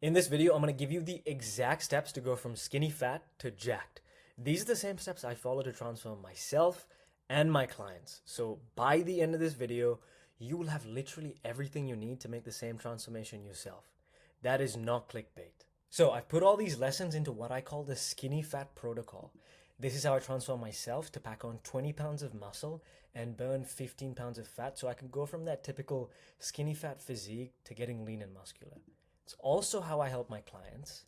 In this video, I'm going to give you the exact steps to go from skinny fat to jacked. These are the same steps I follow to transform myself and my clients. So by the end of this video, you will have literally everything you need to make the same transformation yourself. That is not clickbait. So I've put all these lessons into what I call the skinny fat protocol. This is how I transform myself to pack on 20 pounds of muscle and burn 15 pounds of fat so I can go from that typical skinny fat physique to getting lean and muscular. It's also how I help my clients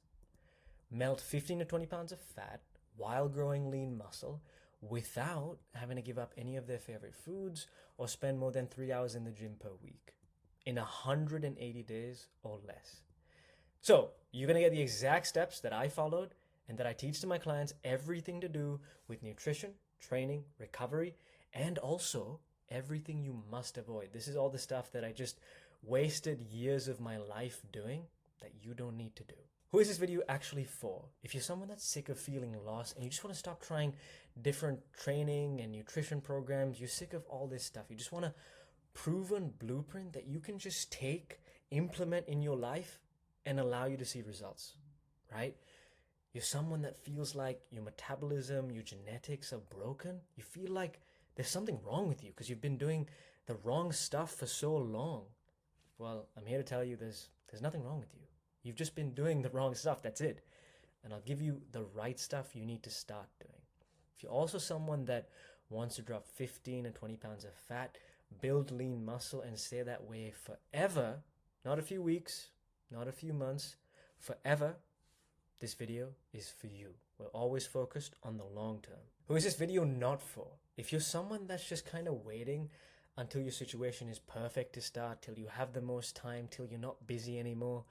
melt 15 to 20 pounds of fat while growing lean muscle without having to give up any of their favorite foods or spend more than 3 hours in the gym per week in 180 days or less. So you're going to get the exact steps that I followed and that I teach to my clients, everything to do with nutrition, training, recovery, and also everything you must avoid. This is all the stuff that I just wasted years of my life doing that you don't need to do. Who is this video actually for? If you're someone that's sick of feeling lost and you just want to stop trying different training and nutrition programs, you're sick of all this stuff, you just want a proven blueprint that you can just take, implement in your life, and allow you to see results, right? You're someone that feels like your metabolism, your genetics are broken. You feel like there's something wrong with you because you've been doing the wrong stuff for so long. Well, I'm here to tell you there's nothing wrong with you. You've just been doing the wrong stuff, that's it. And I'll give you the right stuff you need to start doing. If you're also someone that wants to drop 15 or 20 pounds of fat, build lean muscle, and stay that way forever, not a few weeks, not a few months, forever, this video is for you. We're always focused on the long term. Who is this video not for? If you're someone that's just kind of waiting until your situation is perfect to start, till you have the most time, till you're not busy anymore,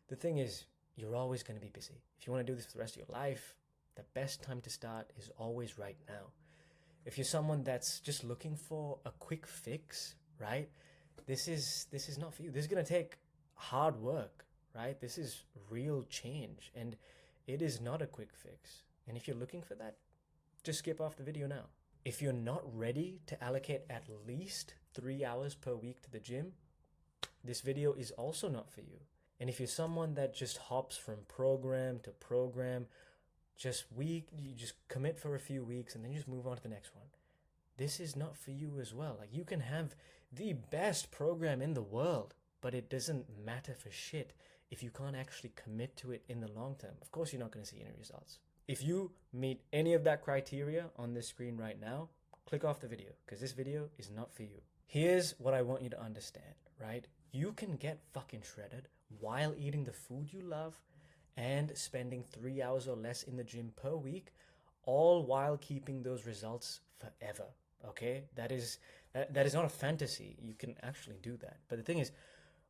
the thing is, you're always going to be busy. If you want to do this for the rest of your life, the best time to start is always right now. If you're someone that's just looking for a quick fix, right? This is not for you. This is going to take hard work, right? This is real change, and it is not a quick fix. And if you're looking for that, just skip off the video now. If you're not ready to allocate at least 3 hours per week to the gym, this video is also not for you. And if you're someone that just hops from program to program, you just commit for a few weeks and then you just move on to the next one, this is not for you as well. Like, you can have the best program in the world, but it doesn't matter for shit if you can't actually commit to it in the long term. Of course, you're not going to see any results. If you meet any of that criteria on this screen right now, click off the video because this video is not for you. Here's what I want you to understand, right? You can get fucking shredded while eating the food you love and spending 3 hours or less in the gym per week, all while keeping those results forever. Okay? That is not a fantasy. You can actually do that. But the thing is,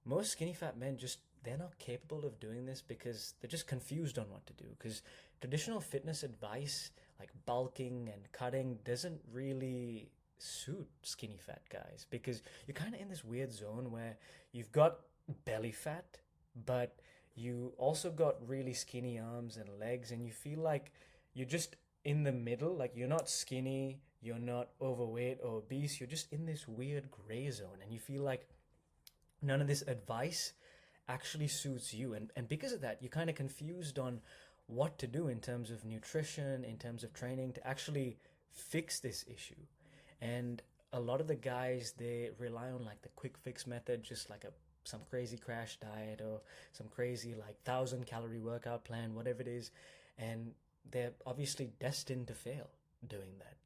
most skinny fat men they're not capable of doing this because they're just confused on what to do. Because traditional fitness advice like bulking and cutting doesn't really suit skinny fat guys, because you're kind of in this weird zone where you've got belly fat, but you also got really skinny arms and legs, and you feel like you're just in the middle. Like, you're not skinny, you're not overweight or obese, you're just in this weird gray zone, and you feel like none of this advice actually suits you. And because of that, you're kind of confused on what to do in terms of nutrition, in terms of training to actually fix this issue. And a lot of the guys, they rely on like the quick fix method, just like some crazy crash diet or some crazy like 1,000 calorie workout plan, whatever it is. And they're obviously destined to fail doing that.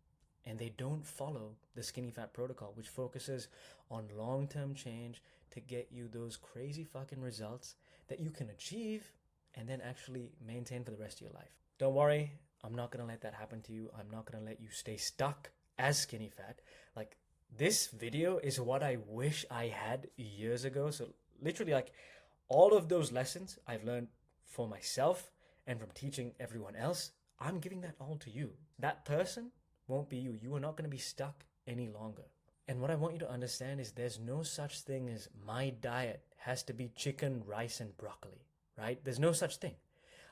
And they don't follow the skinny fat protocol, which focuses on long-term change to get you those crazy fucking results that you can achieve and then actually maintain for the rest of your life. Don't worry, I'm not going to let that happen to you. I'm not going to let you stay stuck as skinny fat. Like, this video is what I wish I had years ago. So literally, like, all of those lessons I've learned for myself and from teaching everyone else, I'm giving that all to you. That person won't be you. You are not going to be stuck any longer. And what I want you to understand is there's no such thing as my diet has to be chicken, rice, and broccoli, right? There's no such thing.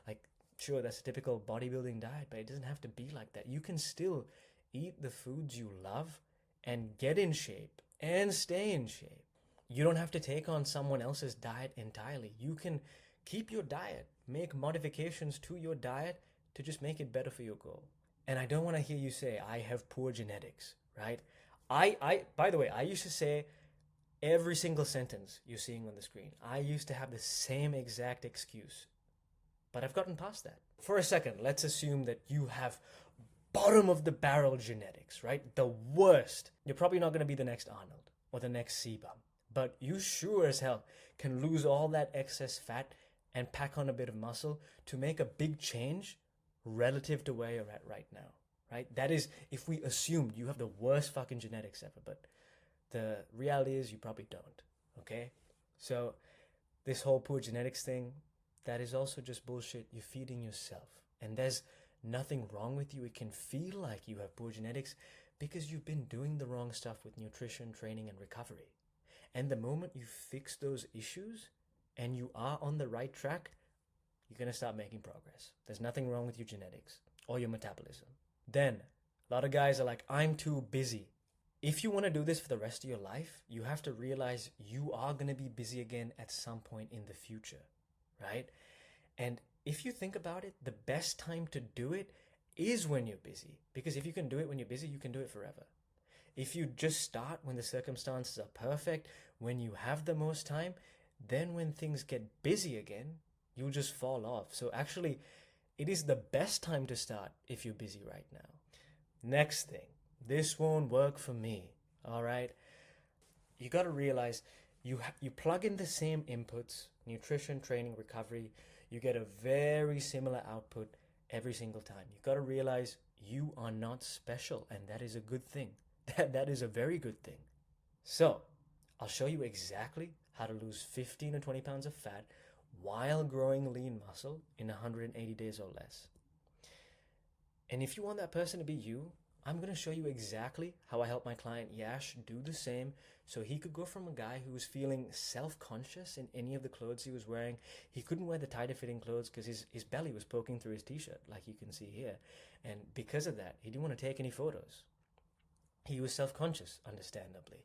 Like, sure, that's a typical bodybuilding diet, but it doesn't have to be like that. You can still eat the foods you love and get in shape and stay in shape. You don't have to take on someone else's diet entirely. You can keep your diet, make modifications to your diet to just make it better for your goal. And I don't want to hear you say, I have poor genetics, right? By the way, I used to say every single sentence you're seeing on the screen. I used to have the same exact excuse, but I've gotten past that. For a second, let's assume that you have bottom of the barrel genetics, right? The worst. You're probably not going to be the next Arnold or the next Sebum, but you sure as hell can lose all that excess fat and pack on a bit of muscle to make a big change relative to where you're at right now, right? That is if we assumed you have the worst fucking genetics ever, but the reality is you probably don't, okay? So this whole poor genetics thing, that is also just bullshit. You're feeding yourself. And there's nothing wrong with you. It can feel like you have poor genetics because you've been doing the wrong stuff with nutrition, training, and recovery. And the moment you fix those issues and you are on the right track, you're going to start making progress. There's nothing wrong with your genetics or your metabolism. Then, a lot of guys are like, I'm too busy. If you want to do this for the rest of your life, you have to realize you are going to be busy again at some point in the future, right? And if you think about it, the best time to do it is when you're busy. Because if you can do it when you're busy, you can do it forever. If you just start when the circumstances are perfect, when you have the most time, then when things get busy again, you'll just fall off. So actually, it is the best time to start if you're busy right now. Next thing, this won't work for me, all right? You got to realize you plug in the same inputs, nutrition, training, recovery, you get a very similar output every single time. You got to realize you are not special, and that is a good thing. That is a very good thing. So, I'll show you exactly how to lose 15 or 20 pounds of fat while growing lean muscle in 180 days or less. And if you want that person to be you, I'm going to show you exactly how I helped my client Yash do the same so he could go from a guy who was feeling self-conscious in any of the clothes he was wearing. He couldn't wear the tighter fitting clothes because his belly was poking through his t-shirt, like you can see here. And because of that, he didn't want to take any photos. He was self-conscious, understandably.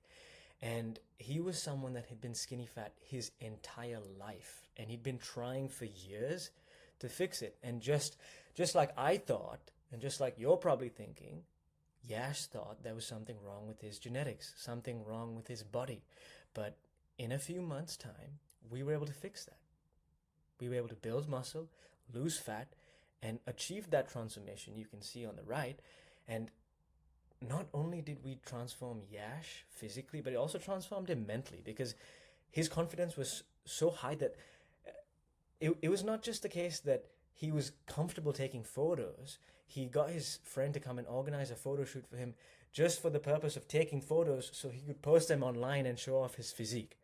And he was someone that had been skinny fat his entire life. And he'd been trying for years to fix it. And just like I thought, and just like you're probably thinking, Yash thought there was something wrong with his genetics, something wrong with his body. But in a few months' time, we were able to fix that. We were able to build muscle, lose fat, and achieve that transformation you can see on the right. And not only did we transform Yash physically, but it also transformed him mentally because his confidence was so high that it was not just the case that he was comfortable taking photos. He got his friend to come and organize a photo shoot for him just for the purpose of taking photos so he could post them online and show off his physique.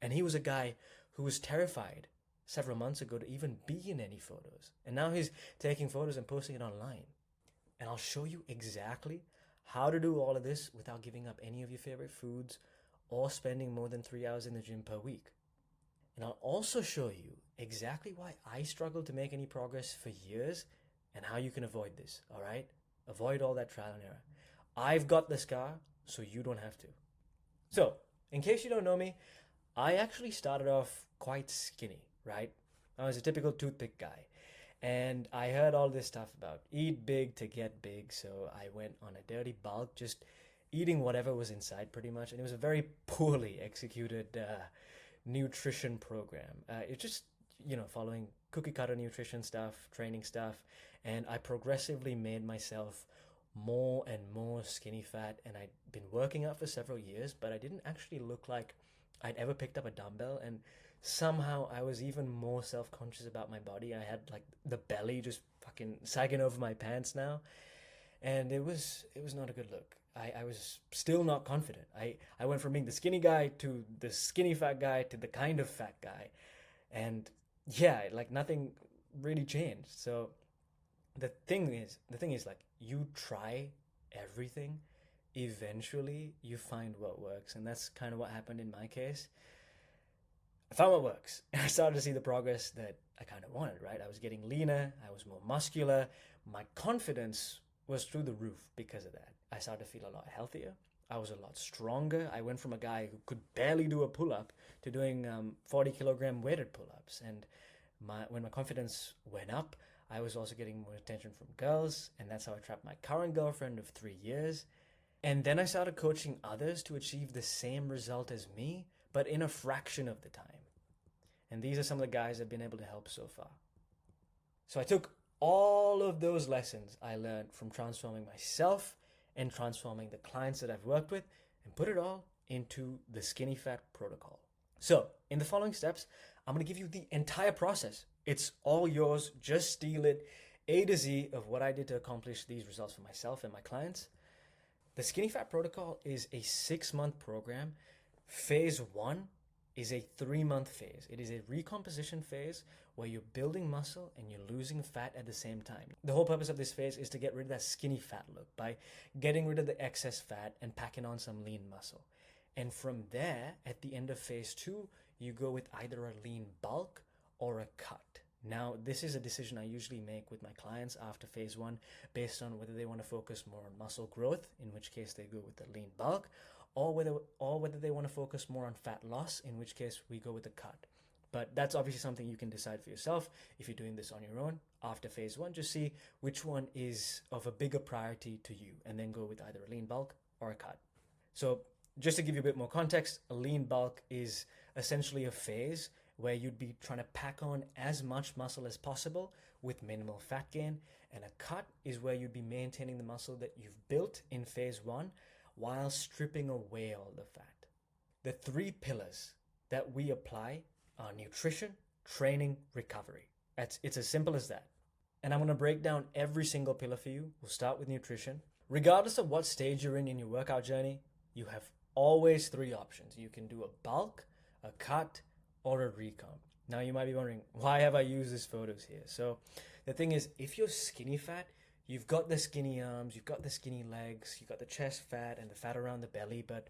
And he was a guy who was terrified several months ago to even be in any photos. And now he's taking photos and posting it online. And I'll show you exactly how to do all of this without giving up any of your favorite foods or spending more than 3 hours in the gym per week. And I'll also show you exactly why I struggled to make any progress for years and how you can avoid this, all right? Avoid all that trial and error. I've got the scar, so you don't have to. So, in case you don't know me, I actually started off quite skinny, right? I was a typical toothpick guy. And I heard all this stuff about eat big to get big, so I went on a dirty bulk, just eating whatever was inside pretty much. And it was a very poorly executed nutrition program. It's just, following cookie cutter nutrition stuff, training stuff, and I progressively made myself more and more skinny fat, and I'd been working out for several years, but I didn't actually look like I'd ever picked up a dumbbell, and somehow I was even more self-conscious about my body. I had like the belly just fucking sagging over my pants now, and it was not a good look. I was still not confident. I went from being the skinny guy to the skinny fat guy to the kind of fat guy, and yeah, like nothing really changed. So the thing is like you try everything, eventually you find what works, and that's kind of what happened in my case. I found what works, and I started to see the progress that I kind of wanted, right? I was getting leaner, I was more muscular, my confidence was through the roof because of that. I started to feel a lot healthier, I was a lot stronger. I went from a guy who could barely do a pull-up to doing 40 kilogram weighted pull-ups, and When my confidence went up, I was also getting more attention from girls, and that's how I trapped my current girlfriend of 3 years. And then I started coaching others to achieve the same result as me, but in a fraction of the time. And these are some of the guys I've been able to help so far. So I took all of those lessons I learned from transforming myself and transforming the clients that I've worked with and put it all into the Skinny Fat protocol. So in the following steps, I'm going to give you the entire process. It's all yours. Just steal it, A to Z of what I did to accomplish these results for myself and my clients. The Skinny Fat protocol is a 6-month program. Phase 1 is a 3-month phase. It is a recomposition phase where you're building muscle and you're losing fat at the same time. The whole purpose of this phase is to get rid of that skinny fat look by getting rid of the excess fat and packing on some lean muscle. And from there, at the end of phase 2, you go with either a lean bulk or a cut. Now, this is a decision I usually make with my clients after phase 1 based on whether they want to focus more on muscle growth, in which case they go with the lean bulk, or whether they want to focus more on fat loss, in which case we go with the cut. But that's obviously something you can decide for yourself. If you're doing this on your own after phase 1, just see which one is of a bigger priority to you and then go with either a lean bulk or a cut. So just to give you a bit more context, a lean bulk is essentially a phase where you'd be trying to pack on as much muscle as possible with minimal fat gain. And a cut is where you'd be maintaining the muscle that you've built in phase 1 while stripping away all the fat. The 3 pillars that we apply are nutrition, training, recovery. It's as simple as that. And I'm going to break down every single pillar for you. We'll start with nutrition. Regardless of what stage you're in your workout journey, you have always 3 options. You can do a bulk, a cut, or a recomp. Now you might be wondering, why have I used these photos here? So the thing is, if you're skinny fat, you've got the skinny arms, you've got the skinny legs, you've got the chest fat and the fat around the belly. But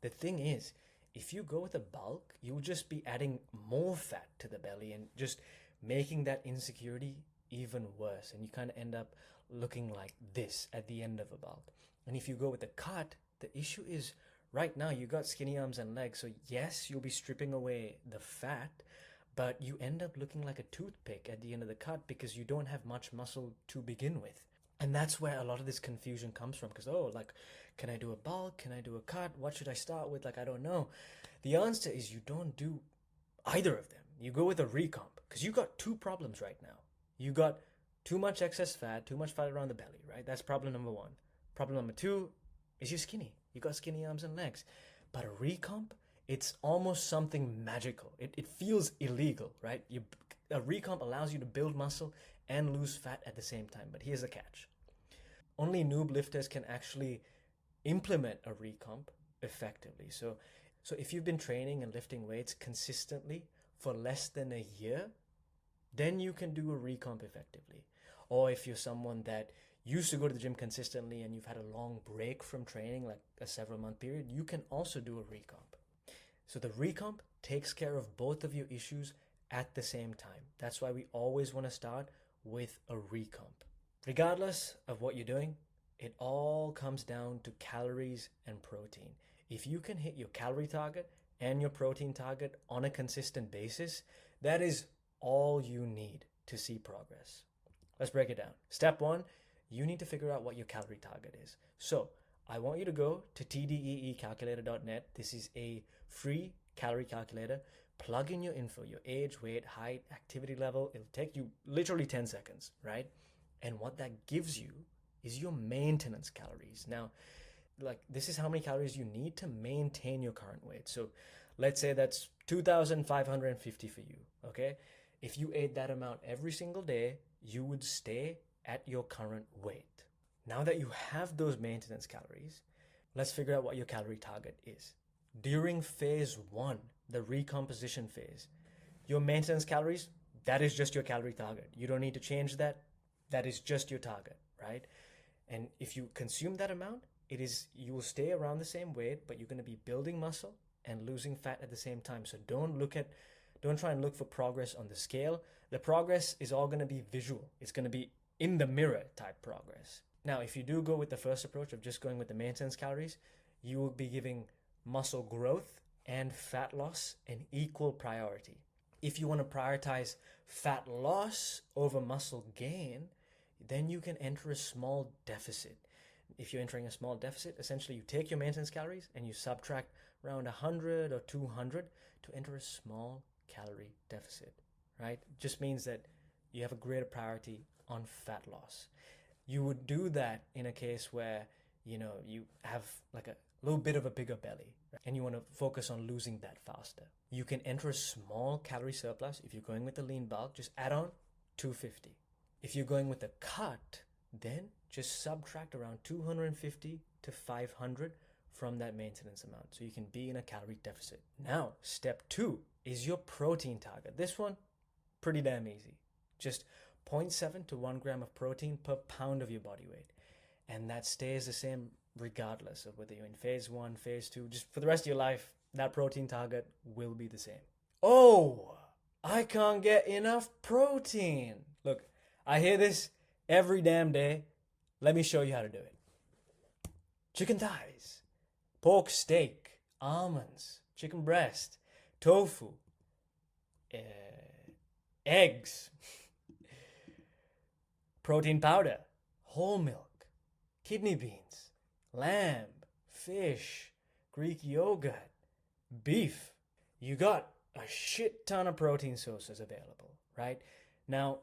the thing is, if you go with a bulk, you'll just be adding more fat to the belly and just making that insecurity even worse. And you kind of end up looking like this at the end of a bulk. And if you go with a cut, the issue is right now you got skinny arms and legs. So yes, you'll be stripping away the fat, but you end up looking like a toothpick at the end of the cut because you don't have much muscle to begin with. And that's where a lot of this confusion comes from, because, can I do a bulk? Can I do a cut? What should I start with? I don't know. The answer is you don't do either of them. You go with a recomp, because you got 2 problems right now. You got too much excess fat, too much fat around the belly, right? That's problem number 1. Problem number 2 is you're skinny. You got skinny arms and legs. But a recomp, it's almost something magical. It feels illegal, right? A recomp allows you to build muscle and lose fat at the same time. But here's the catch. Only noob lifters can actually implement a recomp effectively. So if you've been training and lifting weights consistently for less than a year, then you can do a recomp effectively. Or if you're someone that used to go to the gym consistently and you've had a long break from training, like a several month period, you can also do a recomp. So the recomp takes care of both of your issues at the same time. That's why we always want to start with a recomp. Regardless of what you're doing, it all comes down to calories and protein. If you can hit your calorie target and your protein target on a consistent basis, that is all you need to see progress. Let's break it down. Step 1, you need to figure out what your calorie target is. So I want you to go to tdeecalculator.net. This is a free calorie calculator. Plug in your info, your age, weight, height, activity level. It'll take you literally 10 seconds, right? And what that gives you is your maintenance calories. Now, this is how many calories you need to maintain your current weight. So let's say that's 2,550 for you, okay? If you ate that amount every single day, you would stay at your current weight. Now that you have those maintenance calories, let's figure out what your calorie target is. During phase 1, the recomposition phase, your maintenance calories, that is just your calorie target. You don't need to change that. That is just your target, right? And if you consume that amount, you will stay around the same weight, but you're going to be building muscle and losing fat at the same time. So don't try and look for progress on the scale. The progress is all going to be visual. It's going to be in the mirror type progress. Now, if you do go with the first approach of just going with the maintenance calories, you will be giving muscle growth and fat loss an equal priority. If you want to prioritize fat loss over muscle gain, then you can enter a small deficit. If you're entering a small deficit, essentially you take your maintenance calories and you subtract around 100 or 200 to enter a small calorie deficit, right? Just means that you have a greater priority on fat loss. You would do that in a case where, you have like a little bit of a bigger belly, right? And you want to focus on losing that faster. You can enter a small calorie surplus. If you're going with the lean bulk, just add on 250. If you're going with a cut, then just subtract around 250 to 500 from that maintenance amount, so you can be in a calorie deficit. Now, step 2 is your protein target. This one, pretty damn easy. Just 0.7 to 1 gram of protein per pound of your body weight. And that stays the same regardless of whether you're in phase 1, phase 2. Just for the rest of your life, that protein target will be the same. Oh, I can't get enough protein. Look, I hear this every damn day. Let me show you how to do it. Chicken thighs, pork steak, almonds, chicken breast, tofu, eggs, protein powder, whole milk, kidney beans, lamb, fish, Greek yogurt, beef. You got a shit ton of protein sources available, right? Now,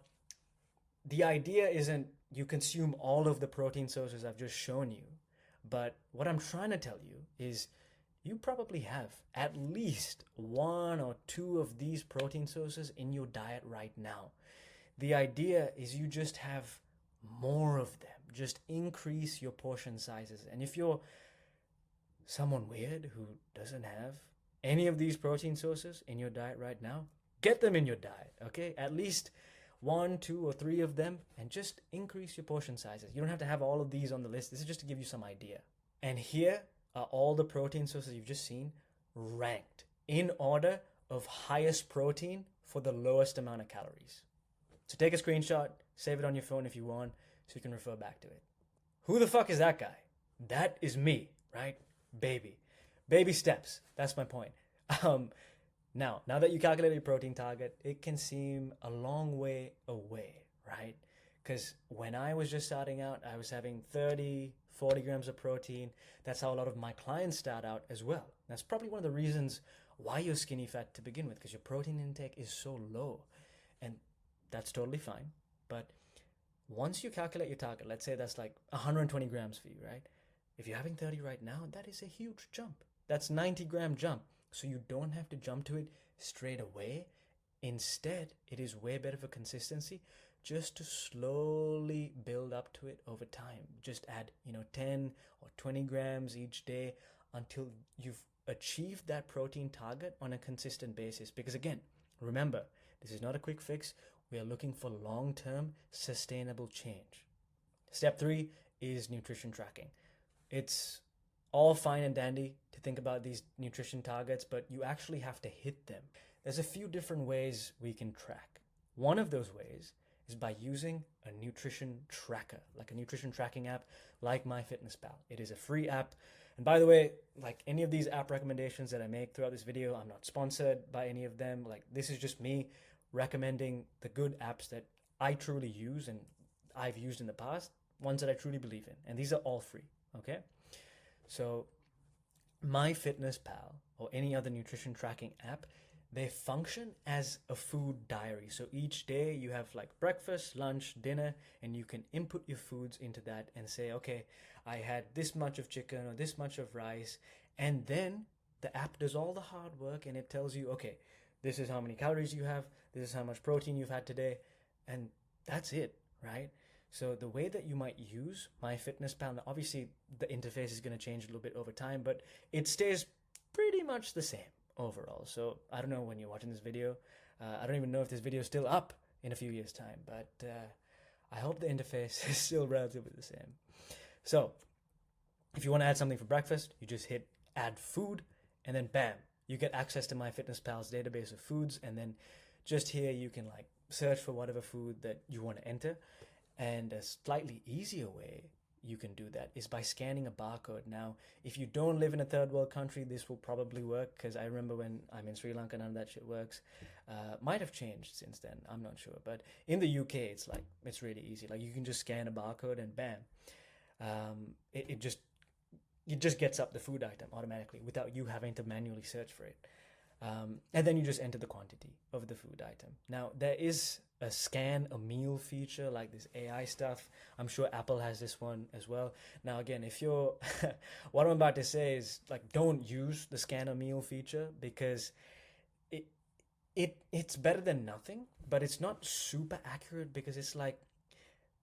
the idea isn't you consume all of the protein sources I've just shown you, but what I'm trying to tell you is you probably have at least 1 or 2 of these protein sources in your diet right now. The idea is you just have more of them. Just increase your portion sizes. And if you're someone weird who doesn't have any of these protein sources in your diet right now, get them in your diet, okay? At least 1, 2, or 3 of them, and just increase your portion sizes. You don't have to have all of these on the list. This is just to give you some idea. And here are all the protein sources you've just seen ranked in order of highest protein for the lowest amount of calories. So take a screenshot, save it on your phone if you want, so you can refer back to it. Who the fuck is that guy? That is me, right? Baby steps. That's my point. Now that you calculate your protein target, it can seem a long way away, right? Because when I was just starting out, I was having 30, 40 grams of protein. That's how a lot of my clients start out as well. That's probably one of the reasons why you're skinny fat to begin with, because your protein intake is so low. And that's totally fine. But once you calculate your target, let's say that's like 120 grams for you, right? If you're having 30 right now, that is a huge jump. That's 90-gram jump. So you don't have to jump to it straight away. Instead, it is way better for consistency just to slowly build up to it over time. Just add, 10 or 20 grams each day until you've achieved that protein target on a consistent basis. Because again, remember, this is not a quick fix. We are looking for long-term sustainable change. Step 3 is nutrition tracking. It's all fine and dandy to think about these nutrition targets, but you actually have to hit them. There's a few different ways we can track. One of those ways is by using a nutrition tracker, like a nutrition tracking app like MyFitnessPal. It is a free app. And by the way, like any of these app recommendations that I make throughout this video, I'm not sponsored by any of them. Like, this is just me recommending the good apps that I truly use and I've used in the past, ones that I truly believe in. And these are all free, okay? So MyFitnessPal or any other nutrition tracking app, they function as a food diary. So each day you have like breakfast, lunch, dinner, and you can input your foods into that and say, okay, I had this much of chicken or this much of rice. And then the app does all the hard work and it tells you, okay, this is how many calories you have, this is how much protein you've had today, and that's it, right? So the way that you might use MyFitnessPal, obviously the interface is going to change a little bit over time, but it stays pretty much the same overall. So I don't know when you're watching this video. I don't even know if this video is still up in a few years' time, but I hope the interface is still relatively the same. So if you want to add something for breakfast, you just hit add food, and then bam, you get access to MyFitnessPal's database of foods, and then just here you can like search for whatever food that you want to enter. And a slightly easier way you can do that is by scanning a barcode. Now, if you don't live in a third world country, this will probably work, because I remember when I'm in Sri Lanka, none of that shit works. Might have changed since then, I'm not sure. But in the UK, it's really easy. Like, you can just scan a barcode and bam, it just gets up the food item automatically without you having to manually search for it. And then you just enter the quantity of the food item. Now, there is a scan a meal feature, like this AI stuff. I'm sure Apple has this one as well. Now, again, if you're, what I'm about to say is, like, don't use the scan a meal feature, because it's better than nothing, but it's not super accurate, because it's like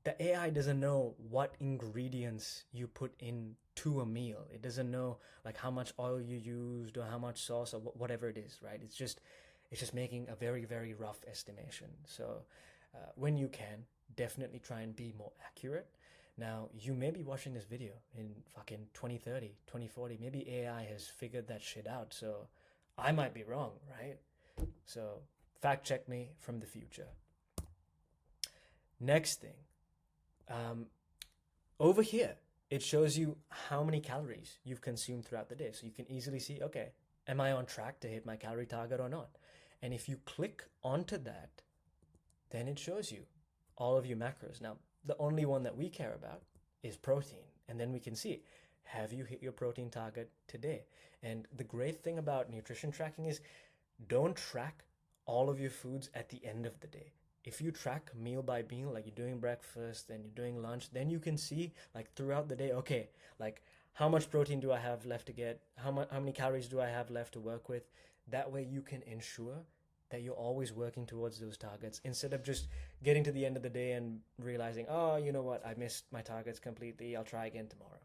the AI doesn't know what ingredients you put into a meal. It doesn't know like how much oil you used or how much sauce or whatever it is, right? It's just making a very, very rough estimation. So when you can, definitely try and be more accurate. Now, you may be watching this video in fucking 2030, 2040. Maybe AI has figured that shit out. So I might be wrong, right? So fact check me from the future. Next thing. Over here, it shows you how many calories you've consumed throughout the day. So you can easily see, okay, am I on track to hit my calorie target or not? And if you click onto that, then it shows you all of your macros. Now, the only one that we care about is protein. And then we can see, have you hit your protein target today? And the great thing about nutrition tracking is, don't track all of your foods at the end of the day. If you track meal by meal, like you're doing breakfast and you're doing lunch, then you can see like throughout the day, okay, like how much protein do I have left to get? How many calories do I have left to work with? That way you can ensure that you're always working towards those targets, instead of just getting to the end of the day and realizing, oh, you know what, I missed my targets completely. I'll try again tomorrow.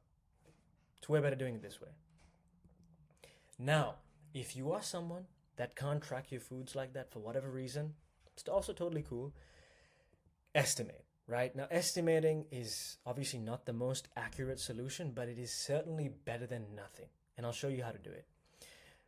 It's way better doing it this way. Now, if you are someone that can't track your foods like that for whatever reason, it's also totally cool. Estimate, right? Now, estimating is obviously not the most accurate solution, but it is certainly better than nothing. And I'll show you how to do it.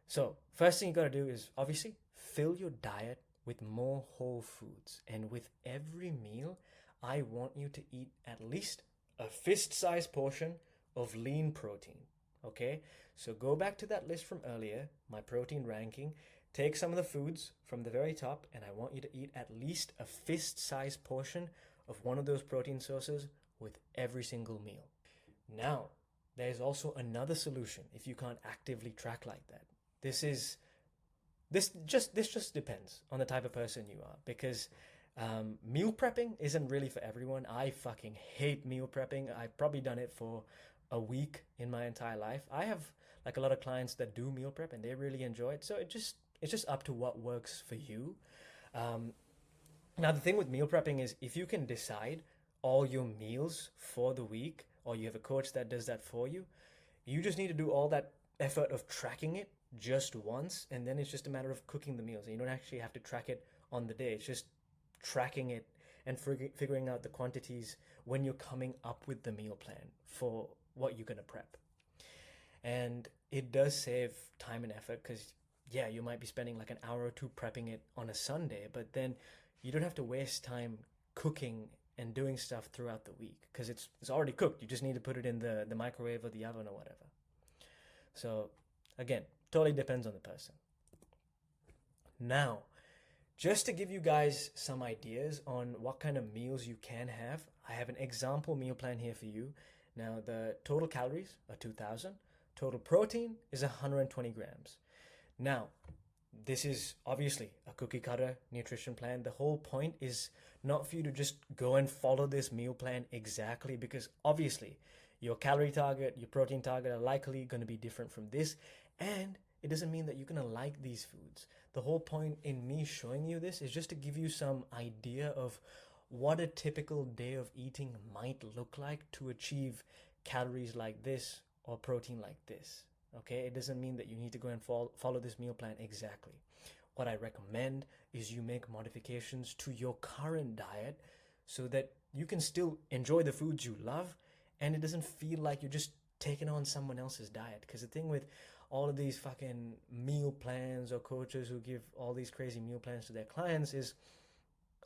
So, first thing you gotta do is obviously fill your diet with more whole foods. And with every meal, I want you to eat at least a fist-sized portion of lean protein. Okay? So go back to that list from earlier, my protein ranking. Take some of the foods from the very top, and I want you to eat at least a fist-sized portion of one of those protein sources with every single meal. Now, there's also another solution if you can't actively track like that. This just depends on the type of person you are, because meal prepping isn't really for everyone. I fucking hate meal prepping. I've probably done it for a week in my entire life. I have like a lot of clients that do meal prep and they really enjoy it. So it's just up to what works for you. Now, the thing with meal prepping is, if you can decide all your meals for the week, or you have a coach that does that for you, you just need to do all that effort of tracking it just once, and then it's just a matter of cooking the meals. And you don't actually have to track it on the day. It's just tracking it and figuring out the quantities when you're coming up with the meal plan for what you're going to prep. And it does save time and effort, because yeah, you might be spending like an hour or two prepping it on a Sunday, but then you don't have to waste time cooking and doing stuff throughout the week, because it's already cooked. You just need to put it in the microwave or the oven or whatever. So again, totally depends on the person. Now, just to give you guys some ideas on what kind of meals you can have, I have an example meal plan here for you. Now, the total calories are 2,000. Total protein is 120 grams. Now, this is obviously a cookie cutter nutrition plan. The whole point is not for you to just go and follow this meal plan exactly, because obviously your calorie target, your protein target are likely going to be different from this. And it doesn't mean that you're going to like these foods. The whole point in me showing you this is just to give you some idea of what a typical day of eating might look like to achieve calories like this or protein like this. Okay, it doesn't mean that you need to go and follow this meal plan exactly. What I recommend is you make modifications to your current diet so that you can still enjoy the foods you love, and it doesn't feel like you're just taking on someone else's diet. Because the thing with all of these fucking meal plans, or coaches who give all these crazy meal plans to their clients, is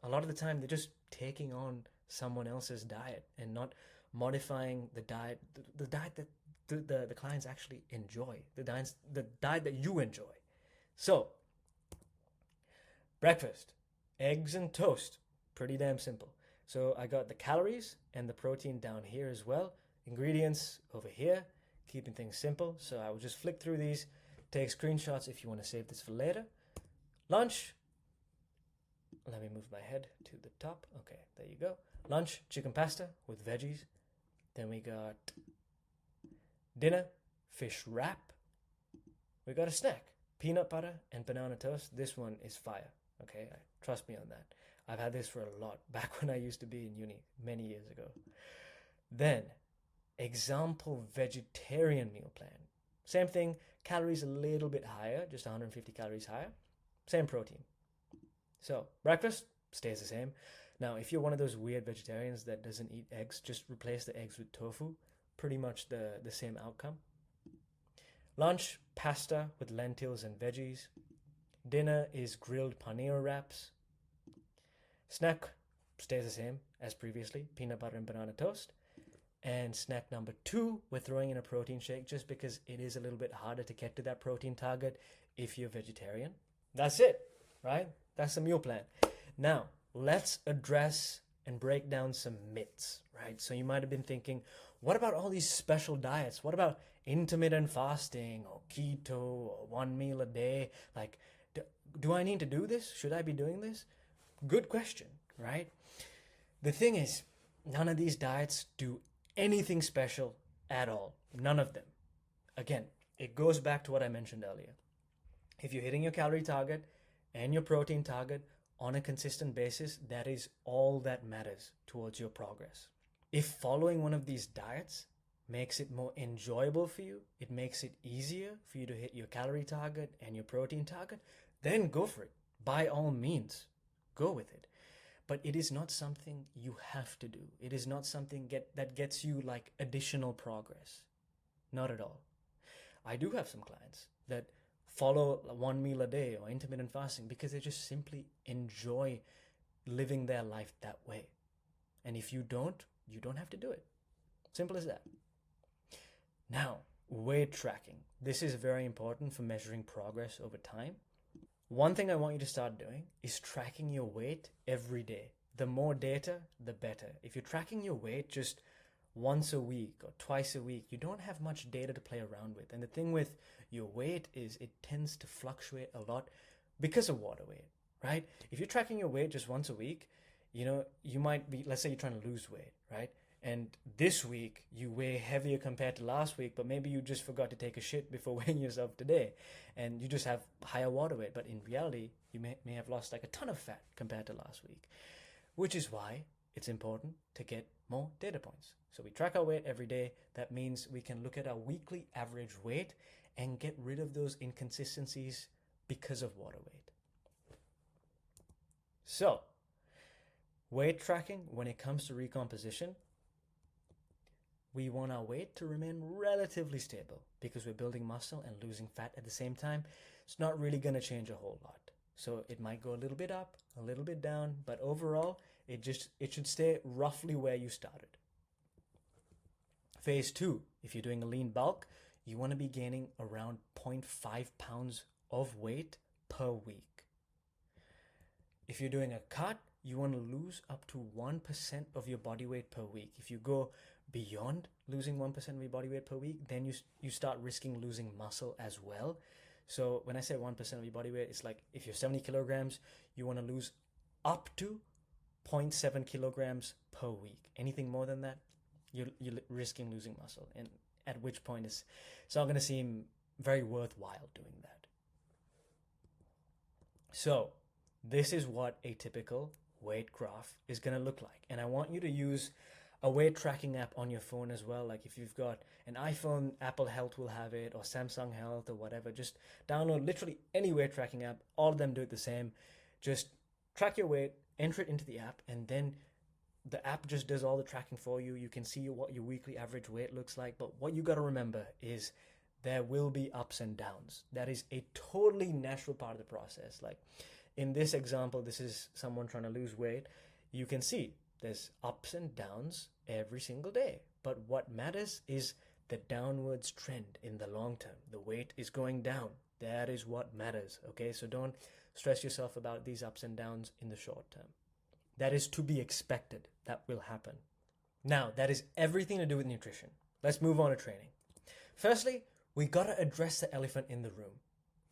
a lot of the time they're just taking on someone else's diet and not modifying the diet, the diet that the clients actually enjoy, the diet that you enjoy. So, breakfast, eggs and toast, pretty damn simple. So I got the calories and the protein down here as well. Ingredients over here, keeping things simple. So I will just flick through these, take screenshots if you want to save this for later. Lunch, let me move my head to the top. Okay, there you go. Lunch, chicken pasta with veggies. Then we got dinner, fish wrap. We got a snack, peanut butter and banana toast. This one is fire. Okay, trust me on that. I've had this for a lot back when I used to be in uni many years ago. Then, example vegetarian meal plan. Same thing, calories a little bit higher, just 150 calories higher. Same protein. So, breakfast stays the same. Now, if you're one of those weird vegetarians that doesn't eat eggs, just replace the eggs with tofu. Pretty much the same outcome. Lunch, pasta with lentils and veggies. Dinner is grilled paneer wraps. Snack stays the same as previously, peanut butter and banana toast. And snack number 2, we're throwing in a protein shake just because it is a little bit harder to get to that protein target if you're vegetarian. That's it, right? That's the meal plan. Now, let's address and break down some myths, right? So you might have been thinking, what about all these special diets? What about intermittent fasting or keto or one meal a day? Like, do I need to do this? Should I be doing this? Good question, right? The thing is, none of these diets do anything special at all. None of them. Again, it goes back to what I mentioned earlier. If you're hitting your calorie target and your protein target on a consistent basis, that is all that matters towards your progress. If following one of these diets makes it more enjoyable for you, it makes it easier for you to hit your calorie target and your protein target, then go for it. By all means, go with it. But it is not something you have to do. It is not something that gets you like additional progress. Not at all. I do have some clients that follow one meal a day or intermittent fasting because they just simply enjoy living their life that way. And if you don't have to do it. Simple as that. Now, weight tracking. This is very important for measuring progress over time. One thing I want you to start doing is tracking your weight every day. The more data, the better. If you're tracking your weight just once a week or twice a week, you don't have much data to play around with. And the thing with your weight is it tends to fluctuate a lot because of water weight, right? If you're tracking your weight just once a week, you might be, let's say you're trying to lose weight, right? And this week you weigh heavier compared to last week, but maybe you just forgot to take a shit before weighing yourself today and you just have higher water weight. But in reality, you may have lost like a ton of fat compared to last week, which is why it's important to get more data points. So we track our weight every day. That means we can look at our weekly average weight and get rid of those inconsistencies because of water weight. So, weight tracking, when it comes to recomposition, we want our weight to remain relatively stable because we're building muscle and losing fat at the same time. It's not really going to change a whole lot. So it might go a little bit up, a little bit down, but overall, it should stay roughly where you started. Phase 2, if you're doing a lean bulk, you want to be gaining around 0.5 pounds of weight per week. If you're doing a cut, you want to lose up to 1% of your body weight per week. If you go beyond losing 1% of your body weight per week, then you start risking losing muscle as well. So when I say 1% of your body weight, it's like if you're 70 kilograms, you want to lose up to 0.7 kilograms per week. Anything more than that, you're risking losing muscle. And at which point it's not going to seem very worthwhile doing that. So this is what a typical weight graph is going to look like. And I want you to use a weight tracking app on your phone as well. Like if you've got an iPhone, Apple Health will have it, or Samsung Health or whatever. Just download literally any weight tracking app. All of them do it the same. Just track your weight, enter it into the app, and then the app just does all the tracking for you. You can see what your weekly average weight looks like. But what you got to remember is there will be ups and downs. That is a totally natural part of the process. Like in this example, this is someone trying to lose weight. You can see There's ups and downs every single day. But what matters is the downwards trend in the long term. The weight is going down. That is what matters, okay? So don't stress yourself about these ups and downs in the short term. That is to be expected. That will happen. Now, that is everything to do with nutrition. Let's move on to training. Firstly, we gotta address the elephant in the room.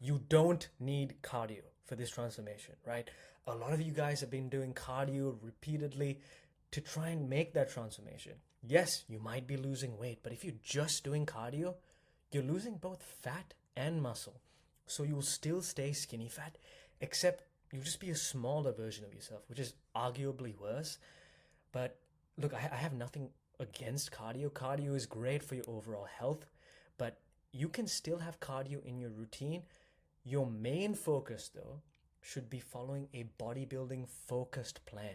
You don't need cardio for this transformation, right? A lot of you guys have been doing cardio repeatedly to try and make that transformation. Yes, you might be losing weight, but if you're just doing cardio, you're losing both fat and muscle. So you'll still stay skinny fat, except you'll just be a smaller version of yourself, which is arguably worse. But look, I have nothing against cardio. Cardio is great for your overall health, but you can still have cardio in your routine. Your main focus, though, should be following a bodybuilding focused plan.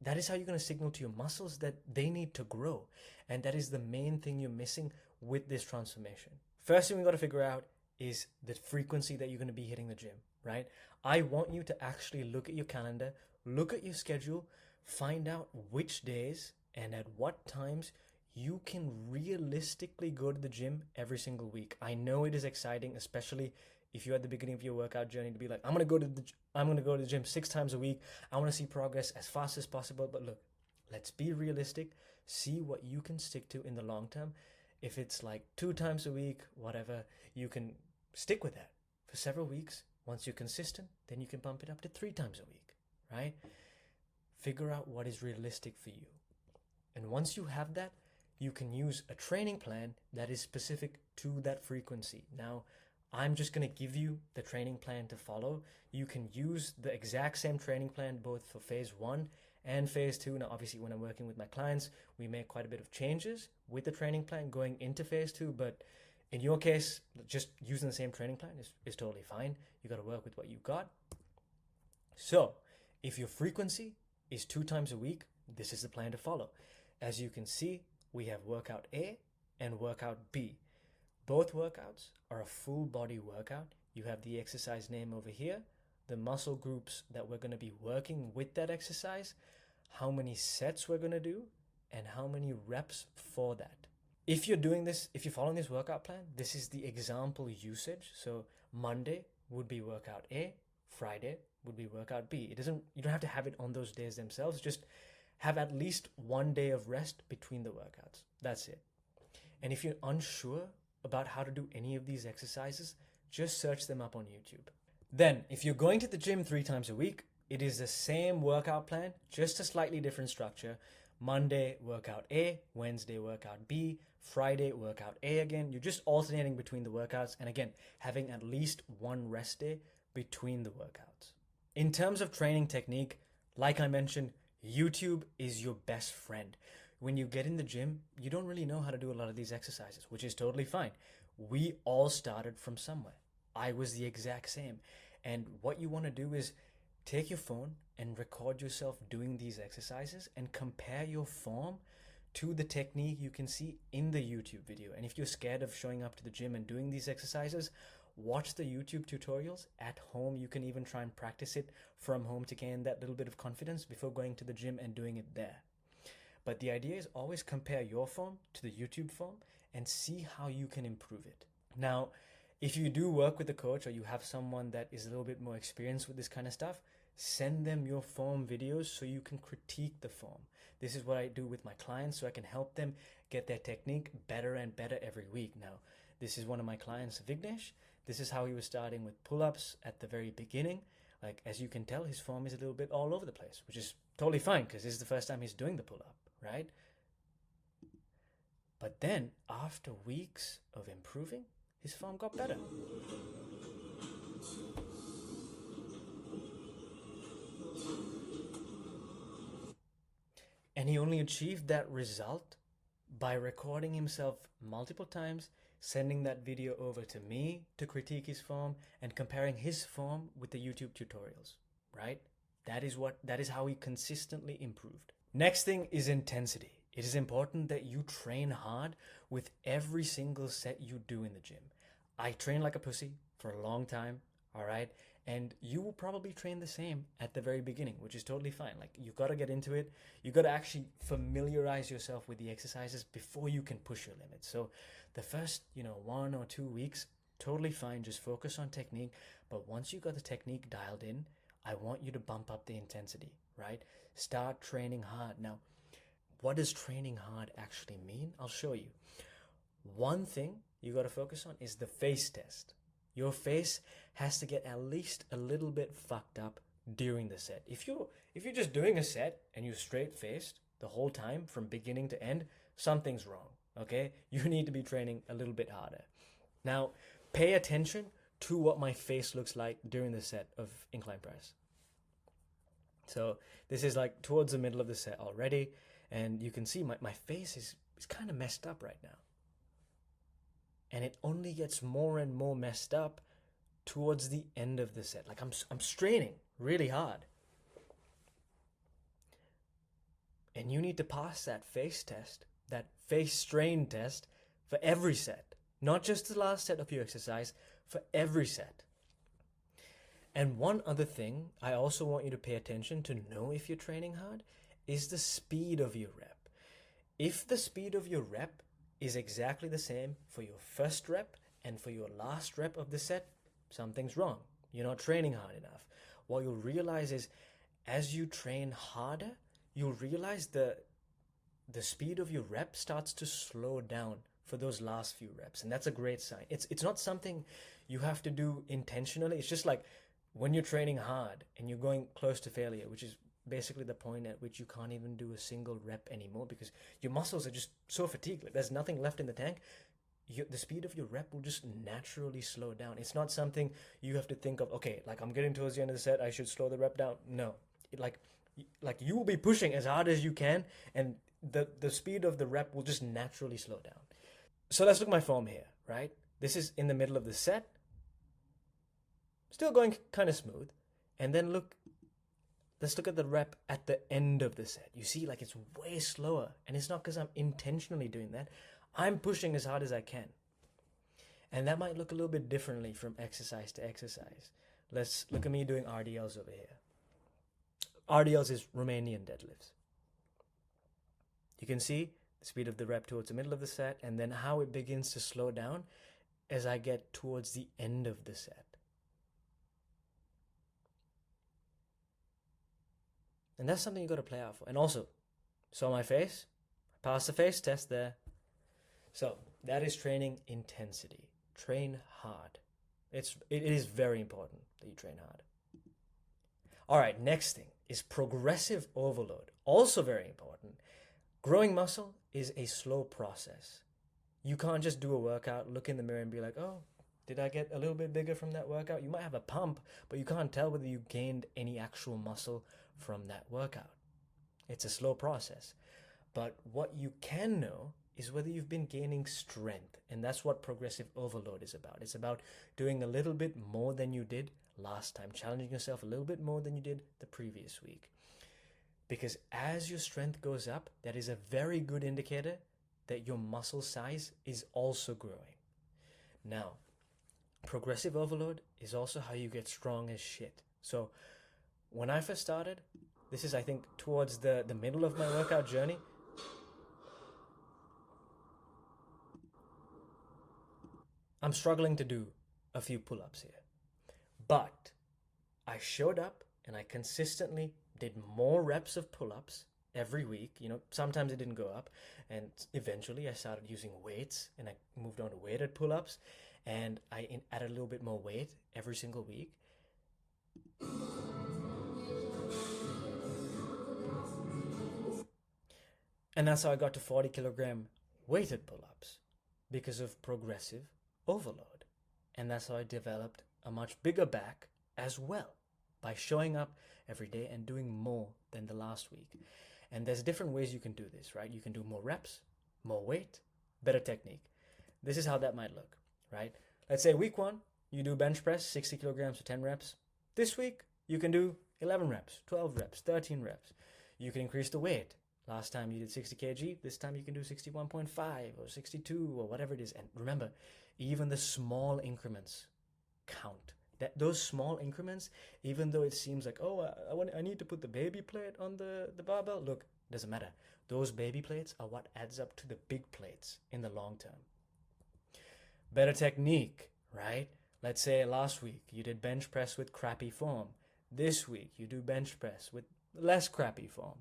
That is how you're going to signal to your muscles that they need to grow. And that is the main thing you're missing with this transformation. First thing we got to figure out is the frequency that you're going to be hitting the gym, right? I want you to actually look at your calendar, look at your schedule, find out which days and at what times you can realistically go to the gym every single week. I know it is exciting, especially if you're at the beginning of your workout journey, to be like, I'm gonna go to the gym 6 times a week. I want to see progress as fast as possible. But look, let's be realistic. See what you can stick to in the long term. If it's like 2 times a week, whatever, you can stick with that for several weeks. Once you're consistent, then you can bump it up to 3 times a week, right? Figure out what is realistic for you. And once you have that, you can use a training plan that is specific to that frequency. Now, I'm just going to give you the training plan to follow. You can use the exact same training plan both for phase 1 and phase 2. Now, obviously, when I'm working with my clients, we make quite a bit of changes with the training plan going into phase 2. But in your case, just using the same training plan is totally fine. You got to work with what you got. So if your frequency is 2 times a week, this is the plan to follow. As you can see, we have workout A and workout B. Both workouts are a full body workout. You have the exercise name over here, the muscle groups that we're going to be working with that exercise, how many sets we're going to do, and how many reps for that. If you're doing this, if you're following this workout plan, this is the example usage. So Monday would be workout A, Friday would be workout B. You don't have to have it on those days themselves. Just have at least 1 day of rest between the workouts. That's it. And if you're unsure about how to do any of these exercises, just search them up on YouTube. Then, if you're going to the gym 3 times a week, it is the same workout plan, just a slightly different structure. Monday, workout A, Wednesday, workout B, Friday, workout A again. You're just alternating between the workouts and again, having at least 1 rest day between the workouts. In terms of training technique, like I mentioned, YouTube is your best friend. When you get in the gym, you don't really know how to do a lot of these exercises, which is totally fine. We all started from somewhere. I was the exact same. And what you want to do is take your phone and record yourself doing these exercises and compare your form to the technique you can see in the YouTube video. And if you're scared of showing up to the gym and doing these exercises, watch the YouTube tutorials at home. You can even try and practice it from home to gain that little bit of confidence before going to the gym and doing it there. But the idea is always compare your form to the YouTube form and see how you can improve it. Now, if you do work with a coach or you have someone that is a little bit more experienced with this kind of stuff, send them your form videos so you can critique the form. This is what I do with my clients so I can help them get their technique better and better every week. Now, this is one of my clients, Vignesh. This is how he was starting with pull-ups at the very beginning. Like, as you can tell, his form is a little bit all over the place, which is totally fine because this is the first time he's doing the pull-up, right? But then, after weeks of improving, his form got better. And he only achieved that result by recording himself multiple times, sending that video over to me to critique his form, and comparing his form with the YouTube tutorials, right? That is how he consistently improved. Next thing is intensity. It is important that you train hard with every single set you do in the gym. I trained like a pussy for a long time, all right? And you will probably train the same at the very beginning, which is totally fine. Like, you got to get into it. You got to actually familiarize yourself with the exercises before you can push your limits. So the first, 1 or 2 weeks, totally fine. Just focus on technique. But once you got the technique dialed in, I want you to bump up the intensity, right? Start training hard. Now, what does training hard actually mean? I'll show you. One thing you got to focus on is the face test. Your face has to get at least a little bit fucked up during the set. If you're just doing a set and you're straight faced the whole time from beginning to end, something's wrong. Okay? You need to be training a little bit harder. Now, pay attention to what my face looks like during the set of incline press. So this is like towards the middle of the set already, and you can see my face is kind of messed up right now. And it only gets more and more messed up towards the end of the set. Like, I'm straining really hard. And you need to pass that face test, that face strain test, for every set. Not just the last set of your exercise, for every set. And one other thing I also want you to pay attention to know if you're training hard is the speed of your rep. If the speed of your rep is exactly the same for your first rep and for your last rep of the set, something's wrong. You're not training hard enough. What you'll realize is, as you train harder, you'll realize the speed of your rep starts to slow down for those last few reps. And that's a great sign. It's not something you have to do intentionally. It's just like when you're training hard and you're going close to failure, which is basically the point at which you can't even do a single rep anymore because your muscles are just so fatigued. Like, there's nothing left in the tank. The speed of your rep will just naturally slow down. It's not something you have to think of, okay, like, I'm getting towards the end of the set, I should slow the rep down. No. Like you will be pushing as hard as you can, and the speed of the rep will just naturally slow down. So let's look at my form here, right? This is in the middle of the set. Still going kind of smooth. And then let's look at the rep at the end of the set. You see, like, it's way slower. And it's not because I'm intentionally doing that. I'm pushing as hard as I can. And that might look a little bit differently from exercise to exercise. Let's look at me doing RDLs over here. RDLs is Romanian deadlifts. You can see the speed of the rep towards the middle of the set, and then how it begins to slow down as I get towards the end of the set. And that's something you got to play out for. And also, saw my face? I passed the face test there. So that is training intensity. Train hard. It is very important that you train hard. All right, next thing is progressive overload. Also very important. Growing muscle is a slow process. You can't just do a workout, look in the mirror and be like, oh, did I get a little bit bigger from that workout? You might have a pump, but you can't tell whether you gained any actual muscle from that workout. It's a slow process. But what you can know is whether you've been gaining strength. And that's what progressive overload is about. It's about doing a little bit more than you did last time, challenging yourself a little bit more than you did the previous week. Because as your strength goes up, that is a very good indicator that your muscle size is also growing. Now, progressive overload is also how you get strong as shit. So when I first started, this is, I think, towards the middle of my workout journey, I'm struggling to do a few pull-ups here. But I showed up and I consistently did more reps of pull-ups every week. Sometimes it didn't go up, and eventually I started using weights and I moved on to weighted pull-ups, and I added a little bit more weight every single week. And that's how I got to 40 kilogram weighted pull-ups, because of progressive overload. And that's how I developed a much bigger back as well, by showing up every day and doing more than the last week. And there's different ways you can do this, right? You can do more reps, more weight, better technique. This is how that might look, right? Let's say week 1, you do bench press, 60 kilograms for 10 reps. This week, you can do 11 reps, 12 reps, 13 reps. You can increase the weight. Last time you did 60 kg, this time you can do 61.5 or 62 or whatever it is. And remember, even the small increments count. That those small increments, even though it seems like, oh, I need to put the baby plate on the barbell. Look, doesn't matter. Those baby plates are what adds up to the big plates in the long term. Better technique, right? Let's say last week you did bench press with crappy form. This week you do bench press with less crappy form.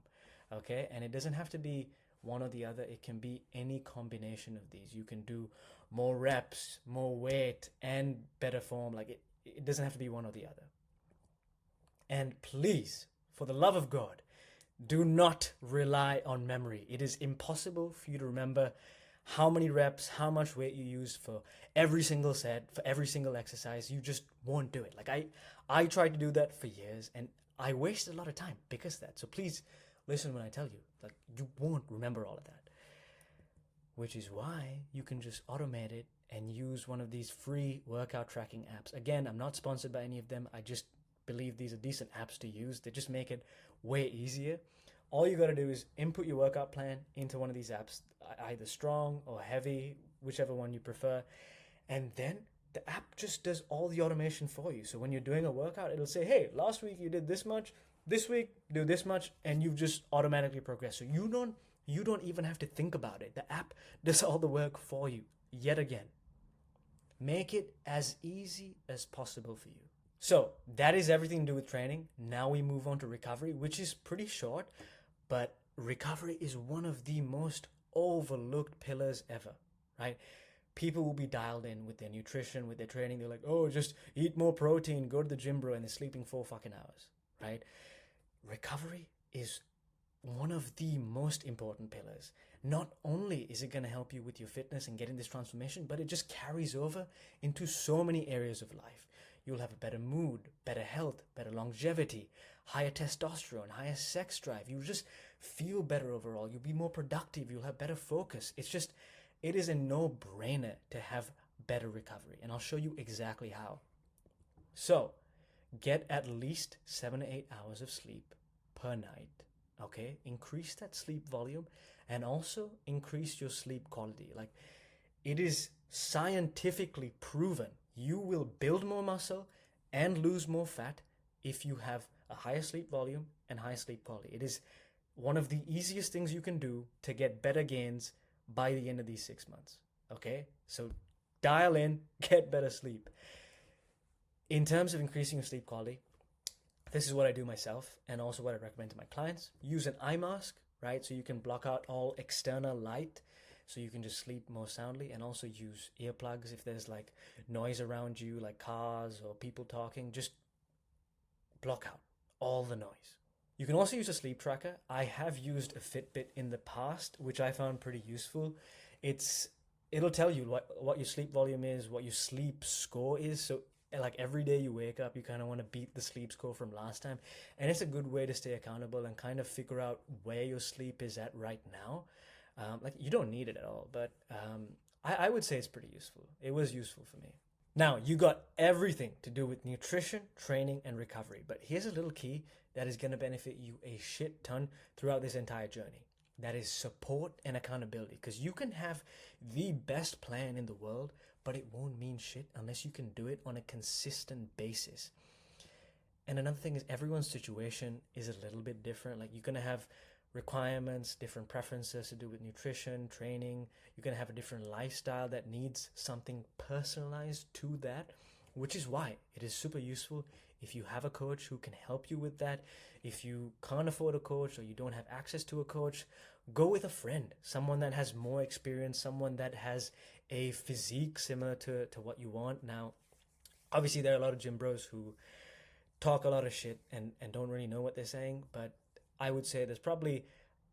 Okay? And it doesn't have to be one or the other. It can be any combination of these. You can do more reps, more weight, and better form. Like it doesn't have to be one or the other. And please, for the love of God, do not rely on memory. It is impossible for you to remember how many reps, how much weight you used for every single set, for every single exercise. You just won't do it. Like I tried to do that for years and I wasted a lot of time because of that. So please listen when I tell you, like you won't remember all of that. Which is why you can just automate it and use one of these free workout tracking apps. Again, I'm not sponsored by any of them. I just believe these are decent apps to use. They just make it way easier. All you got to do is input your workout plan into one of these apps, either strong or heavy, whichever one you prefer. And then the app just does all the automation for you. So when you're doing a workout, it'll say, hey, last week you did this much, this week do this much, and you've just automatically progressed. So you don't even have to think about it. The app does all the work for you, yet again. Make it as easy as possible for you. So that is everything to do with training. Now we move on to recovery, which is pretty short, but recovery is one of the most overlooked pillars ever, right? People will be dialed in with their nutrition, with their training. They're like, oh, just eat more protein, go to the gym, bro, and they're sleeping 4 fucking hours, right? Recovery is one of the most important pillars. Not only is it going to help you with your fitness and getting this transformation, but it just carries over into so many areas of life. You'll have a better mood, better health, better longevity, higher testosterone, higher sex drive. You'll just feel better overall. You'll be more productive. You'll have better focus. It is a no-brainer to have better recovery. And I'll show you exactly how. So, get at least 7 to 8 hours of sleep per night. Okay? Increase that sleep volume and also increase your sleep quality. Like, it is scientifically proven you will build more muscle and lose more fat if you have a higher sleep volume and higher sleep quality. It is one of the easiest things you can do to get better gains by the end of these 6 months. Okay? So dial in, get better sleep. In terms of increasing your sleep quality, this is what I do myself and also what I recommend to my clients. Use an eye mask, right? So you can block out all external light so you can just sleep more soundly, and also use earplugs if there's like noise around you, like cars or people talking. Just block out all the noise. You can also use a sleep tracker. I have used a Fitbit in the past, which I found pretty useful. It'll tell you what your sleep volume is, what your sleep score is. So like every day you wake up, you kind of want to beat the sleep score from last time. And it's a good way to stay accountable and kind of figure out where your sleep is at right now. Like you don't need it at all, but I would say it's pretty useful. It was useful for me. Now, you got everything to do with nutrition, training, and recovery. But here's a little key that is going to benefit you a shit ton throughout this entire journey. That is support and accountability. Because you can have the best plan in the world, but it won't mean shit unless you can do it on a consistent basis. And another thing is everyone's situation is a little bit different. Like you're going to have requirements, different preferences to do with nutrition, training. You're going to have a different lifestyle that needs something personalized to that, which is why it is super useful if you have a coach who can help you with that. If you can't afford a coach or you don't have access to a coach, go with a friend, someone that has more experience, someone that has a physique similar to what you want. Now, obviously there are a lot of gym bros who talk a lot of shit and don't really know what they're saying, but I would say there's probably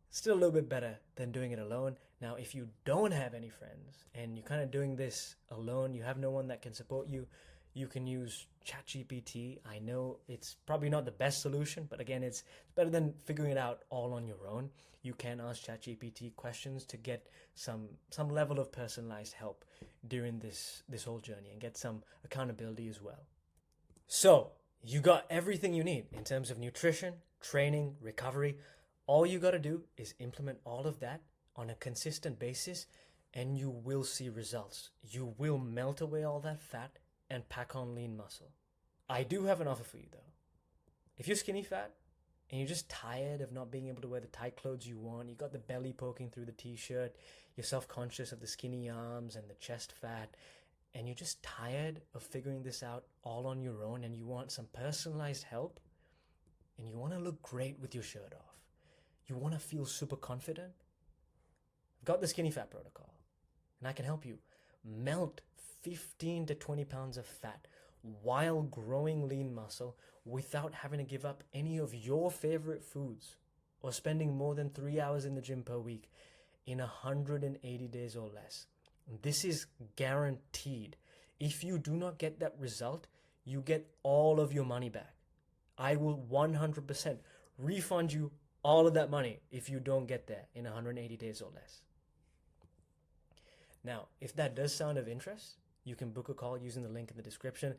still a little bit better than doing it alone. Now, if you don't have any friends and you're kind of doing this alone, you have no one that can support you, you can use ChatGPT. I know it's probably not the best solution, but again, it's better than figuring it out all on your own. You can ask ChatGPT questions to get some level of personalized help during this whole journey and get some accountability as well. So, you got everything you need in terms of nutrition, training, recovery. All you got to do is implement all of that on a consistent basis and you will see results. You will melt away all that fat and pack on lean muscle. I do have an offer for you though. If you're skinny fat and you're just tired of not being able to wear the tight clothes you want, you got the belly poking through the t-shirt, you're self-conscious of the skinny arms and the chest fat, and you're just tired of figuring this out all on your own, and you want some personalized help, and you want to look great with your shirt off, you want to feel super confident, I've got the skinny fat protocol, and I can help you melt 15 to 20 pounds of fat while growing lean muscle without having to give up any of your favorite foods or spending more than 3 hours in the gym per week in 180 days or less. This is guaranteed. If you do not get that result, you get all of your money back. I will 100% refund you all of that money if you don't get there in 180 days or less. Now, if that does sound of interest, you can book a call using the link in the description.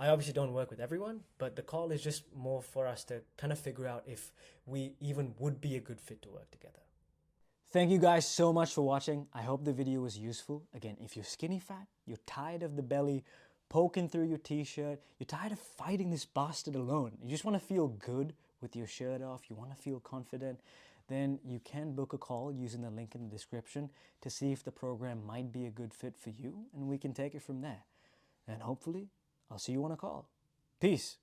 I obviously don't work with everyone, but the call is just more for us to kind of figure out if we even would be a good fit to work together. Thank you guys so much for watching. I hope the video was useful. Again, if you're skinny fat, you're tired of the belly poking through your t-shirt, you're tired of fighting this bastard alone, you just want to feel good with your shirt off, you want to feel confident, then you can book a call using the link in the description to see if the program might be a good fit for you, and we can take it from there. And hopefully, I'll see you on a call. Peace.